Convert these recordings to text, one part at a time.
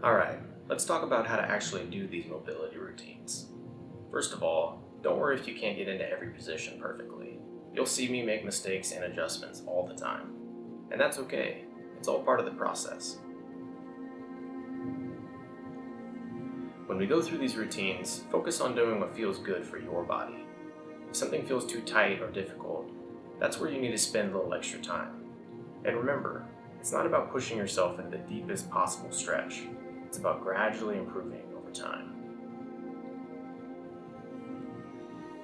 Alright, let's talk about how to actually do these mobility routines. First of all, don't worry if you can't get into every position perfectly. You'll see me make mistakes and adjustments all the time. And that's okay, it's all part of the process. When we go through these routines, focus on doing what feels good for your body. If something feels too tight or difficult, that's where you need to spend a little extra time. And remember, it's not about pushing yourself into the deepest possible stretch. It's about gradually improving over time.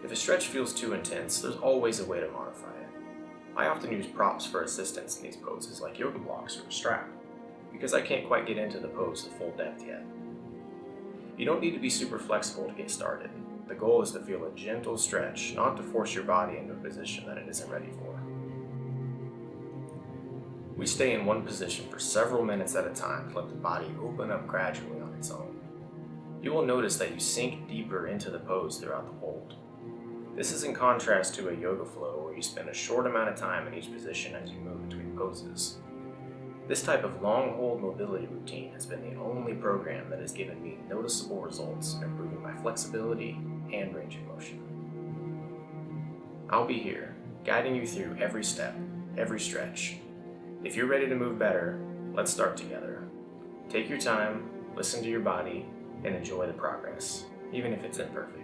If a stretch feels too intense, there's always a way to modify it. I often use props for assistance in these poses like yoga blocks or a strap, because I can't quite get into the pose to full depth yet. You don't need to be super flexible to get started. The goal is to feel a gentle stretch, not to force your body into a position that it isn't ready for. We stay in one position for several minutes at a time to let the body open up gradually on its own. You will notice that you sink deeper into the pose throughout the hold. This is in contrast to a yoga flow where you spend a short amount of time in each position as you move between poses. This type of long hold mobility routine has been the only program that has given me noticeable results in improving my flexibility and range of motion. I'll be here, guiding you through every step, every stretch. If you're ready to move better, let's start together. Take your time, listen to your body, and enjoy the progress, even if it's imperfect.